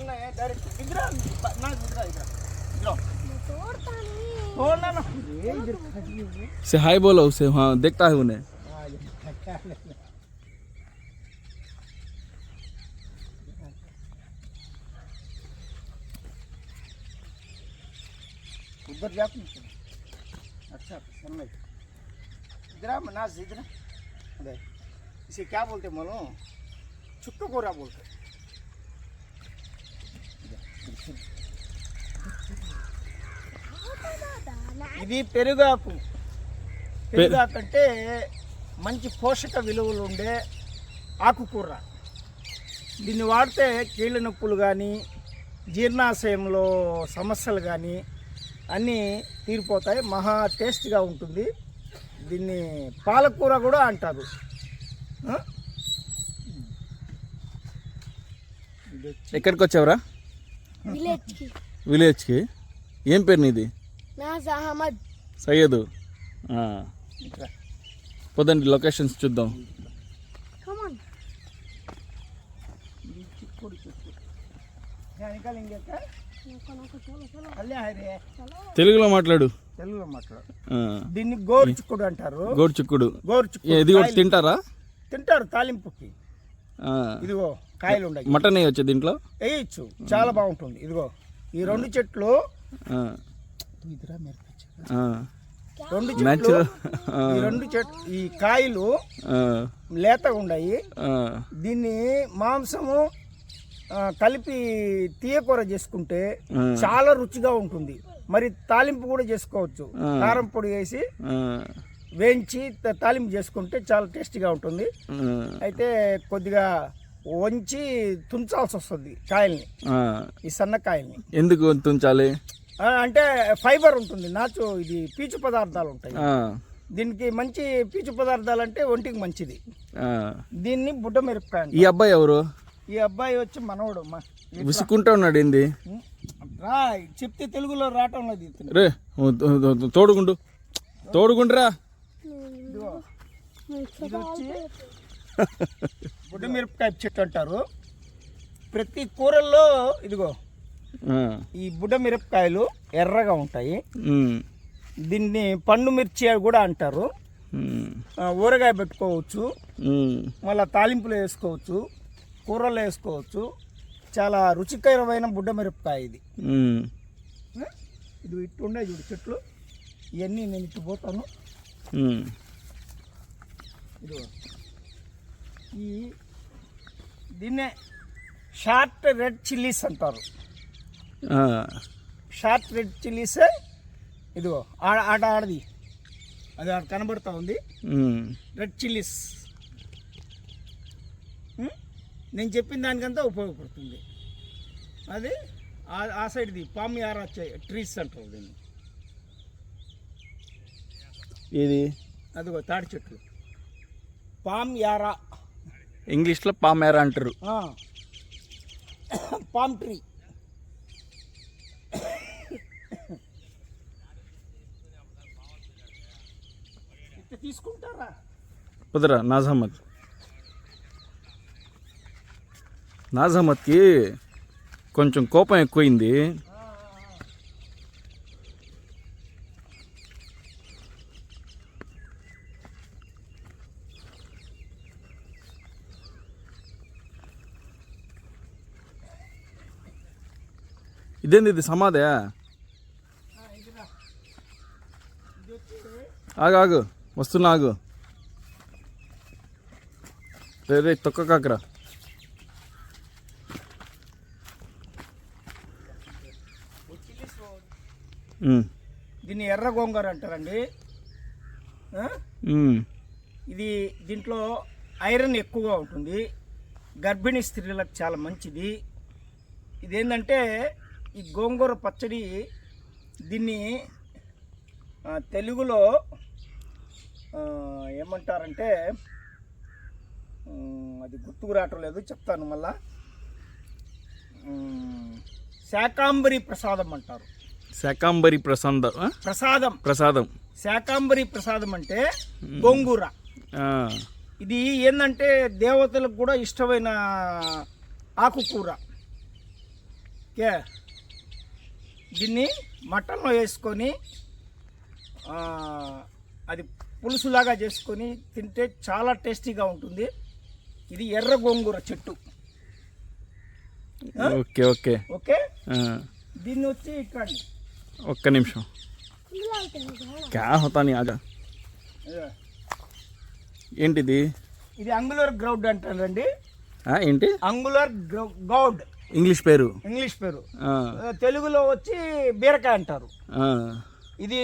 सन्ना है डायरेक्ट इधर ना इधर इधर तोड़ना ना ये इधर खड़ी है से हाय बोलो उसे। हाँ देखता है उन्हें। उधर जा अच्छा सन्ना इधर मनाज इधर अरे इसे क्या बोलते मालूम छुट्टू कोरा बोलते ఇది పెరుగాకు అంటే మంచి పోషక విలువలు ఉండే ఆకుకూర. దీన్ని వాడితే కీళ్ళ నొప్పులు కానీ జీర్ణాశయంలో సమస్యలు కానీ అన్నీ తీరిపోతాయి. మహా టేస్ట్గా ఉంటుంది. దీన్ని పాలకూర కూడా అంటారు. ఎక్కడికి వచ్చావురా? విలేజ్కి. ఏం పేరు నీది? సయ్యదు. పోదండి లొకేషన్స్ చూద్దాం. తెలుగులో మాట్లాడు. దీన్ని గోరుచుక్కుడు అంటారు. గోరుచుక్కుడు. ఇది కూడా తింటారా? తింటారు తాలింపుకి. ఇదిగో కాయలు ఉన్నాయి. మటన్ వేయచ్చు దీంట్లో? వేయచ్చు, చాలా బాగుంటుంది. ఇదిగో ఈ రెండు చెట్లు ఈ కాయలు లేతగా ఉన్నాయి. దీన్ని మాంసము కలిపి తీయకూర చేసుకుంటే చాలా రుచిగా ఉంటుంది. మరి తాలింపు కూడా చేసుకోవచ్చు. కారం పొడి వేసి వేయించి తాలింపు చేసుకుంటే చాలా టేస్టీగా ఉంటుంది. అయితే కొద్దిగా వంచి తుంచాల్సి వస్తుంది కాయల్ని, ఈ సన్నకాయల్ని. ఎందుకు తుంచాలి అంటే ఫైబర్ ఉంటుంది. నాచు ఇది పీచు పదార్థాలు ఉంటాయి. దీనికి మంచి పీచు పదార్థాలు అంటే ఒంటికి మంచిది. దీన్ని బుడ్డ మిరపకాయ. ఈ అబ్బాయి ఎవరు? ఈ అబ్బాయి వచ్చి మనవడు. విసుకుంటా ఉన్నాడు. ఏంది రా చెప్తే తెలుగులో రావటం లేదు. రే తోడుగుండు, తోడుగుండ్రా. ఇది వచ్చి బుడ్డ మిరపకాయ చెట్టు అంటారు. ప్రతి కూరల్లో ఇదిగో ఈ బుడ్డ మిరపకాయలు ఎర్రగా ఉంటాయి. దీన్ని పండు మిర్చి కూడా అంటారు. ఊరగాయ పెట్టుకోవచ్చు, మళ్ళీ తాలింపులో వేసుకోవచ్చు, కూరలో వేసుకోవచ్చు. చాలా రుచికరమైన బుడ్డ మిరపకాయ ఇది. ఇది ఇట్టు ఉండే చూడు చెట్లు. ఇవన్నీ నేను ఇట్టు పోతాను. ఇదిగో దీన్నే షార్ట్ రెడ్ చిల్లీస్ అంటారు. Short red chillies. ఇదిగో ఆడది అది ఆడ కనబడుతూ ఉంది. రెడ్ చిల్లీస్ నేను చెప్పిన దానికంతా ఉపయోగపడుతుంది. అది ఆ సైడ్ది పామ్ యారా ట్రీస్ అంటారు దీన్ని. ఇది అదిగో తాడి చెట్లు పామ్ యారా, ఇంగ్లీష్లో పామ్ యారా అంటారు. Palm tree. తీసుకుంటారా? కుదరా నాజామత్కి కొంచెం కోపం ఎక్కువైంది. ఇదేంది ఇది సమాధే? ఆగు వస్తున్నా, ఆగు. రే తొక్క కాకరా. దీన్ని ఎర్ర గోంగూర అంటారండి. ఇది దీంట్లో ఐరన్ ఎక్కువగా ఉంటుంది. గర్భిణీ స్త్రీలకు చాలా మంచిది. ఇదేంటంటే ఈ గోంగూర పచ్చడి, దీన్ని తెలుగులో ఏమంటారంటే అది గుర్తుకు రావటం లేదు, చెప్తాను మళ్ళా. శాకాంబరి ప్రసాదం అంటారు. శాకాంబరి ప్రసాదం. శాకాంబరి ప్రసాదం అంటే గోంగూర. ఇది ఏంటంటే దేవతలకు కూడా ఇష్టమైన ఆకుకూర. ఓకే, దీన్ని మటన్లో వేసుకొని అది పులుసులాగా చేసుకొని తింటే చాలా టేస్టీగా ఉంటుంది. ఇది ఎర్ర గోంగూర చెట్టు. ఓకే ఓకే ఓకే, దీన్ని వచ్చి ఇక్కడ ఒక్క నిమిషం క్యా హోతా నీ ఆజా. ఏంటిది? ఇది అంగులర్ గ్రౌడ్ అంటారండి. ఏంటి అంగులర్ గౌడ్ ఇంగ్లీష్ పేరు? ఇంగ్లీష్ పేరు. తెలుగులో వచ్చి బీరకాయ అంటారు. ఇది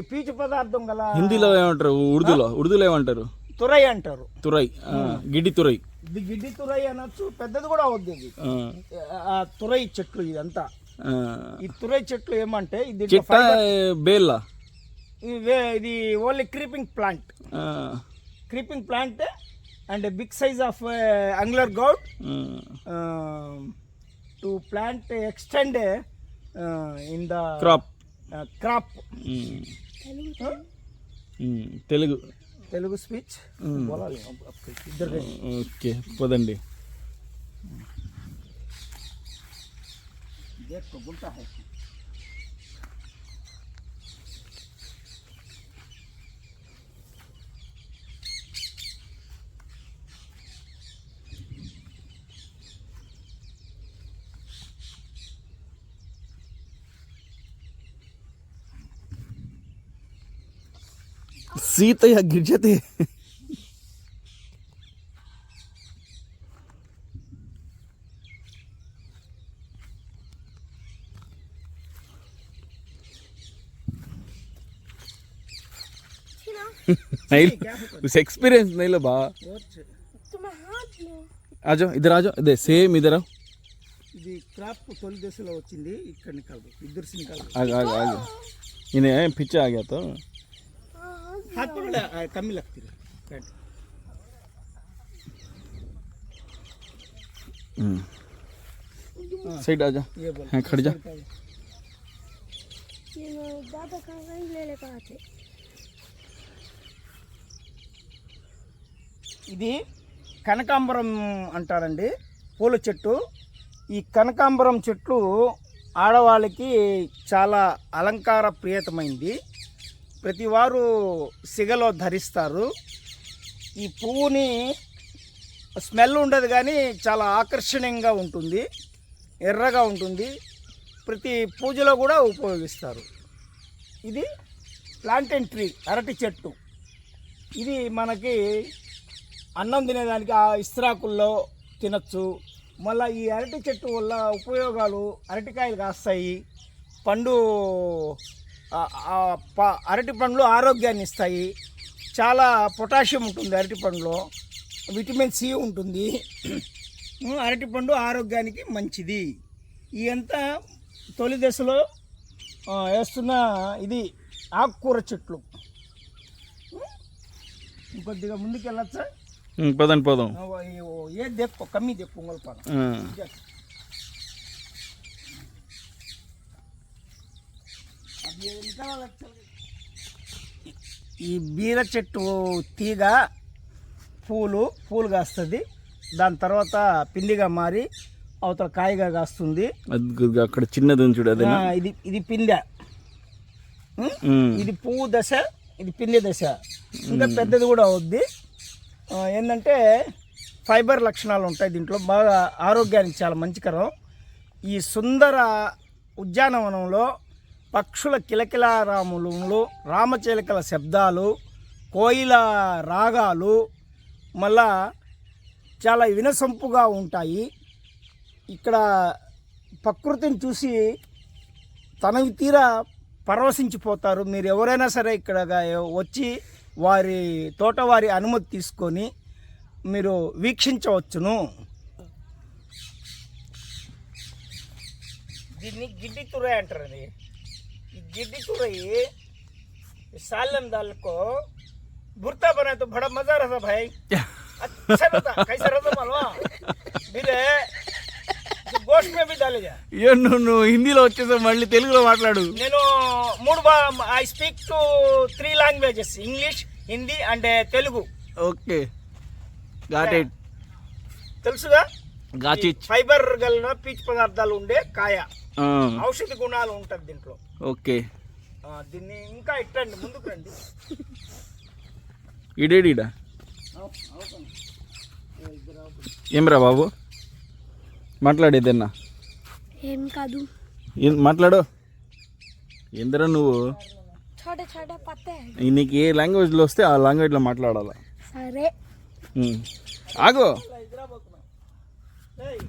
పీచు పదార్థం గల. హిందీలో ఏమంటారు? ఉర్దూలో ఏమంటారు? తురై అంటారు. తురై, గిడ్డి తురై. ఇది గిడ్డి తురై అనొచ్చు, పెద్దది కూడా అవుద్ది ఇది. ఆ తురై చెట్లు ఇదంతా. ఈ తురై చెట్లు ఏమంటే ఇది బేల్లా, ఇది only creeping plant and big size of angular gourd to plant extend in the crop. Telugu speech okay, పదండి. గుంట హై. సీతయ్య గిర్జతే. उस एक्सपीरियंस नहीं लो बा. आजो इधर आजो, इधर सेम इधर आओ. ఇది క్రాప్ తొలి దశలో వచ్చింది. ఇక్కడ నికాలు ఇద్దరు సినికాలు. आगे इन्हें पीछे आ गया तो हाथ पकड़ा कमी लगती है. साइड आ जा. ये बोल. हाँ खड़ जा. दादा कहाँ ले लेकर आते. ఇది కనకాంబరం అంటారండి, పూల చెట్టు. ఈ కనకాంబరం చెట్లు ఆడవాళ్ళకి చాలా అలంకార ప్రియతమైంది. ప్రతి వారు సిగలో ధరిస్తారు. ఈ పువ్వుని స్మెల్ ఉండదు కానీ చాలా ఆకర్షణీయంగా ఉంటుంది, ఎర్రగా ఉంటుంది. ప్రతి పూజలో కూడా ఉపయోగిస్తారు. ఇది ప్లాంటెన్ ట్రీ, అరటి చెట్టు. ఇది మనకి అన్నం తినేదానికి ఆ ఇస్త్రాకుల్లో తినచ్చు. మళ్ళీ ఈ అరటి చెట్టు వల్ల ఉపయోగాలు, అరటికాయలు కాస్తాయి, అరటి పండ్లు ఆరోగ్యాన్ని ఇస్తాయి. చాలా పొటాషియం ఉంటుంది అరటి పండులో, విటమిన్ సి ఉంటుంది. అరటి పండు ఆరోగ్యానికి మంచిది. ఇదంతా తొలి దశలో వేస్తున్న ఇది ఆకుకూర చెట్లు. ఇంకొద్దిగా ముందుకు వెళ్ళచ్చా? పదండి పోదాం. ఏ దెప్పు కమ్మి దెప్పు ఉంగల్పాను. ఈ బీర చెట్టు తీగ పూలు కాస్తుంది. దాని తర్వాత పిండిగా మారి అవతల కాయగా కాస్తుంది. అక్కడ చిన్నది చూడు, ఇది పిందె. ఇది పువ్వు దశ, ఇది పిందె దశ. ఇంకా పెద్దది కూడా అవుద్ది. ఏంటంటే ఫైబర్ లక్షణాలు ఉంటాయి దీంట్లో, బాగా ఆరోగ్యానికి చాలా మంచికరం. ఈ సుందర ఉద్యానవనంలో పక్షుల కిలకిలారాములు, రామచిలకల శబ్దాలు, కోయిల రాగాలు మళ్ళా చాలా వినసొంపుగా ఉంటాయి. ఇక్కడ ప్రకృతిని చూసి తనవి తీరా పరవశించిపోతారు. మీరు ఎవరైనా సరే ఇక్కడ వచ్చి వారి తోటవారి అనుమతి తీసుకొని మీరు వీక్షించవచ్చును. దీన్ని గిడ్డి తురై అంటారండి. ఈ గిడ్డి తురై सालन दाल को भुर्ता बनाए तो बड़ा मजा रहता भाई. अच्छा रहता. कैसा रहता मालूम? बिले गोश्त में भी डाले जा. ये నువ్వు హిందీలో వచ్చేసా మళ్ళీ తెలుగులో మాట్లాడు. నేను I speak to 3 languages, English, Hindi and Telugu. Okay, got it. తెలుసుగా? గాచి ఫైబర్ గల పీచు పదార్థాలు ఉండే కాయ, ఆ, ఔషధ గుణాలు ఉంటది దీంట్లో. ఓకే. దీన్ని ఇంకా ఇట్టండి, ముందుకు రండి. ఇడేడిడా ఏమ్రా బాబు మాట్లాడేదన్నా ఏం కాదు, మాట్లాడు. ఏందిరా నువ్వు? छोटे छोटे पत्ते हैं. నీకు ఏ లాంగ్వేజ్లో వస్తే ఆ లాంగ్వేజ్లో మాట్లాడాలా. సరే ఆగు. ఏయ్,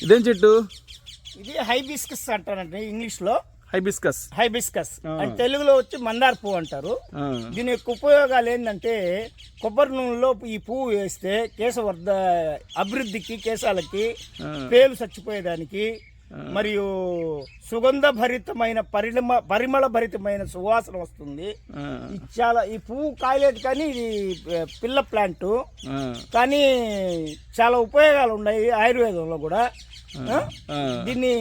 ఇదేం చెట్టు? ఇది హైబిస్కస్ అంటారండి ఇంగ్లీష్ లో. హైబిస్కస్. హైబిస్కస్ అంటే తెలుగులో వచ్చి మందార పువ్వు అంటారు. దీని యొక్క ఉపయోగాలు ఏంటంటే కొబ్బరి నూనెలో ఈ పువ్వు వేస్తే కేశవర్ధ అభివృద్ధికి, కేశాలకి, పేలు చచ్చిపోయేదానికి, మరియు సుగంధ భరితమైన పరిమళ భరితమైన సువాసన వస్తుంది. ఈ పువ్వు కాయలేదు కానీ ఇది పిల్ల ప్లాంట్, కానీ చాలా ఉపయోగాలు ఉన్నాయి ఆయుర్వేదంలో కూడా. దీన్ని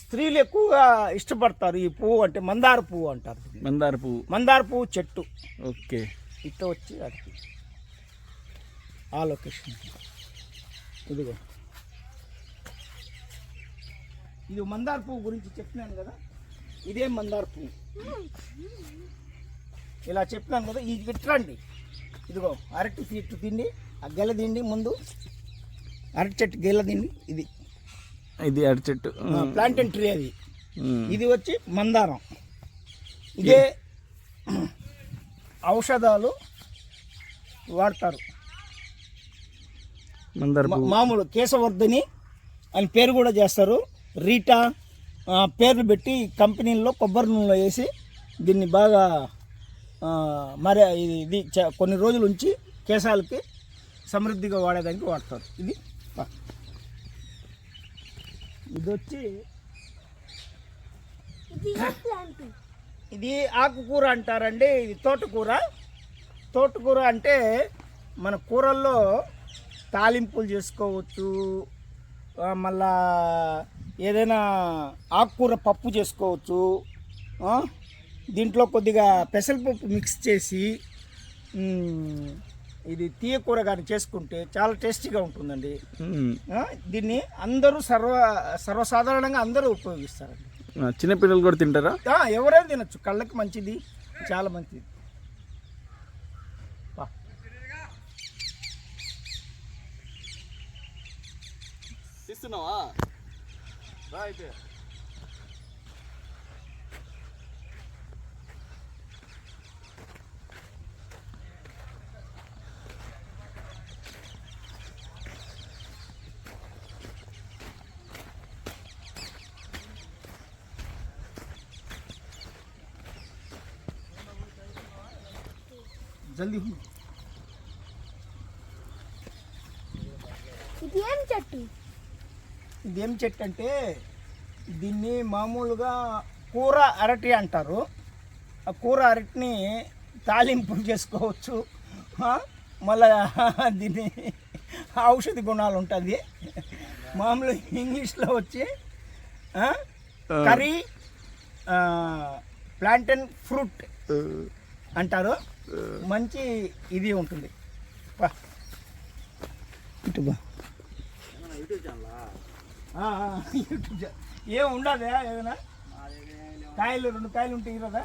స్త్రీలు ఎక్కువగా ఇష్టపడతారు. ఈ పువ్వు అంటే మందార పువ్వు అంటారు. మందార పువ్వు చెట్టు. ఓకే. ఇట్ట వచ్చి అడిగి ఆ లొకేషన్ ఇదిగో, ఇది మందార పువ్వు గురించి చెప్పినాను కదా, ఇదే మందార పువ్వు. ఇలా చెప్పినాను కదా, ఇది ఇట్రండి. ఇదిగో అరటి చెట్టు తిండి, ఆ గెల తిండి, ముందు అరటి చెట్టు గెల తిండి. ఇది అరటి చెట్టు ప్లాంటెన్ ట్రీ. అది ఇది వచ్చి మందారం. ఇదే ఔషధాలు వాడతారు. మామూలు కేశవర్ధని అని పేరు కూడా చేస్తారు. రీటా పేర్లు పెట్టి కంపెనీల్లో కొబ్బరి నూనెలో వేసి దీన్ని బాగా మరి ఇది కొన్ని రోజులు ఉంచి కేశాలకి సమృద్ధిగా వాడేదానికి వాడతారు. ఇది వచ్చి ఇది ఆకుకూర అంటారండి. ఇది తోటకూర అంటే మన కూరల్లో తాలింపులు చేసుకోవచ్చు. మళ్ళా ఏదైనా ఆకుకూర పప్పు చేసుకోవచ్చు. దీంట్లో కొద్దిగా పెసరపప్పు మిక్స్ చేసి ఇది తీయ కూర కానీ చేసుకుంటే చాలా టేస్టీగా ఉంటుందండి. దీన్ని అందరూ సర్వసాధారణంగా అందరూ ఉపయోగిస్తారండి. చిన్నపిల్లలు కూడా తింటారా? ఎవరైనా తినచ్చు, కళ్ళకి మంచిది, చాలా మంచిది. తీస్తున్నావా? అయితే జల్దీ. ఇదేం చెట్టు అంటే దీన్ని మామూలుగా కూర అరటి అంటారు. ఆ కూర అరటిని తాలింపులు చేసుకోవచ్చు. మళ్ళా దీన్ని ఔషధ గుణాలు ఉంటుంది. మామూలు ఇంగ్లీష్లో వచ్చి కర్రీ ప్లాంటెన్ ఫ్రూట్ అంటారు. మంచి ఇది ఉంటుంది. యూట్యూబ్ ఏం ఉండదా? ఏదైనా కాయలు 2 కాయలు ఉంటాయి కదా,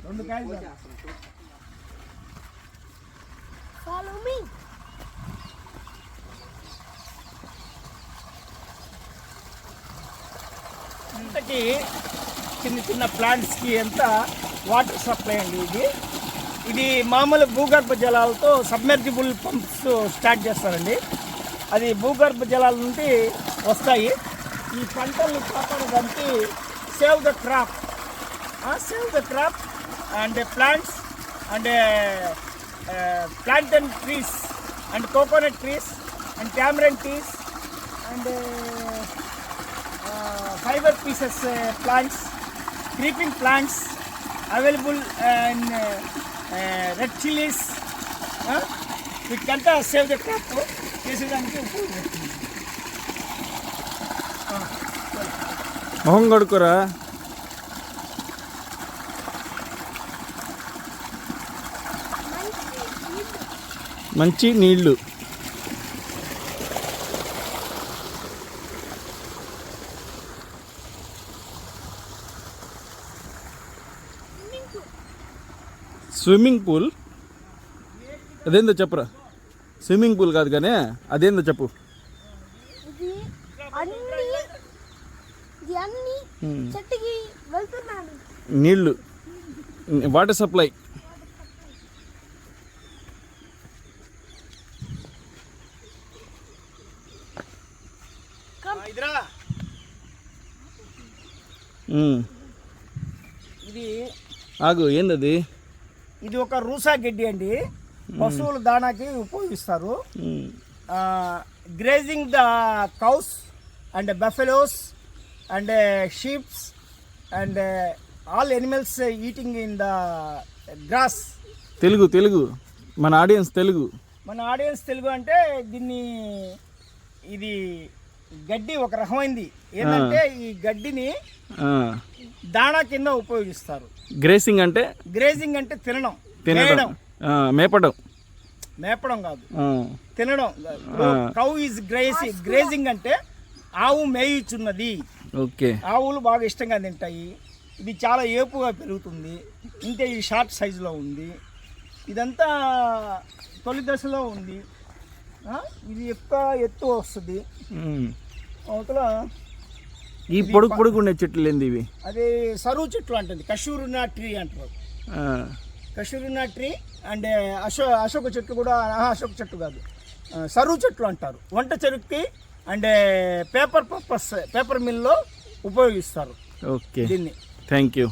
2 కాయలు. ఇంతకీ చిన్న ప్లాంట్స్కి ఎంత వాటర్ సప్లై అండి. ఇది మామూలు భూగర్భ జలాలతో సబ్మెర్జిబుల్ పంప్స్ స్టార్ట్ చేస్తారండి. అది భూగర్భ జలాల నుండి వస్తాయి. ఈ పంటల్ని కాపాడడానికి save the crop and plants and plantain trees and coconut trees and tamarind trees and fibre pieces plants, creeping plants available and red chillies, వీటికంతా సేవ్ ద క్రాప్ చేసేదానికి ఉపయోగపడుతుంది. మొహం కడుకోరా. మంచి నీళ్ళు. స్విమ్మింగ్ పూల్ అదేందో చెప్పురా. స్విమ్మింగ్ పూల్ కాదు కానీ అదేందో చెప్పు. ఇది అన్ని చెట్టుకి వెళ్తున్నాను. నీళ్ళు, వాటర్ సప్లై. ఇదిరా ఉమ్. ఇది ఆగు, ఏందది? ఇది ఒక రూసా గడ్డి అండి. పశువుల దానాకి ఉపయోగిస్తారు. Um. Grazing the cows and buffaloes and sheeps and all animals eating in the grass. Telugu మన ఆడియన్స్ తెలుగు. మన ఆడియన్స్ తెలుగు అంటే దీన్ని ఇది గడ్డి ఒక రకమైంది. ఏంటంటే ఈ గడ్డిని దాణా కింద ఉపయోగిస్తారు. గ్రేసింగ్ అంటే? గ్రేజింగ్ అంటే తినడం, తినడం, మేపడం. మేపడం కాదు, తినడం. కౌ ఈజ్ గ్రేజింగ్ అంటే ఆవు మేయుచున్నది. ఓకే. ఆవులు బాగా ఇష్టంగా తింటాయి. ఇది చాలా ఏపుగా పెరుగుతుంది. ఇంతే, ఇది షార్ట్ సైజులో ఉంది. ఇదంతా తొలి దశలో ఉంది. ఇది ఎక్కువ ఎత్తు వస్తుంది. అవతల ఈ పొడుగు ఉండే చెట్లు ఏంది ఇవి? అది సరువు చెట్లు అంటుంది, కషూరినా ట్రీ అంటారు. కషూరినా ట్రీ అండ్ అశోక చెట్లు కూడా. అశోక చెట్టు కాదు, సరువు చెట్లు అంటారు. వంట చెరుక్కి అండ్ పేపర్ మిల్లో ఉపయోగిస్తారు. ఓకే, దీన్ని. Thank you.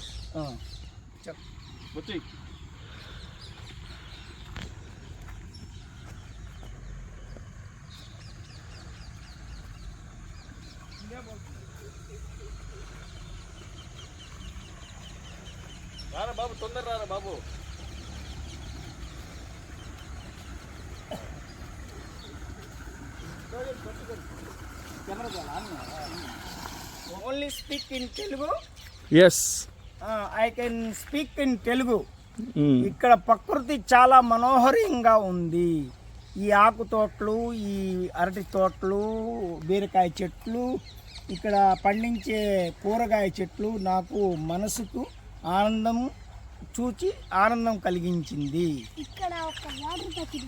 బాబు, తొందర రారా బాబు. Only speak in Telugu. Yes, I can speak in Telugu. ఇక్కడ ప్రకృతి చాలా మనోహరంగా ఉంది. ఈ ఆకు తోటలు, ఈ అరటి తోటలు, బీరకాయ చెట్లు, ఇక్కడ పండించే కూరగాయ చెట్లు నాకు మనసుకు ఆనందం చూచి ఆనందం కలిగించింది. ఇక్కడ ఒక వాటర్ ప్యాకెట్,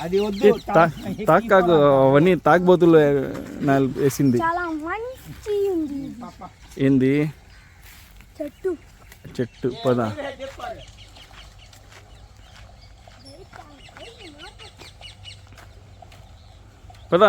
అది వద్దు, తాకాకు అవన్నీ తాగబోతులు వేసింది. చాలా మంచి ఉంది. ఏంది? చెట్టు. పద. పద.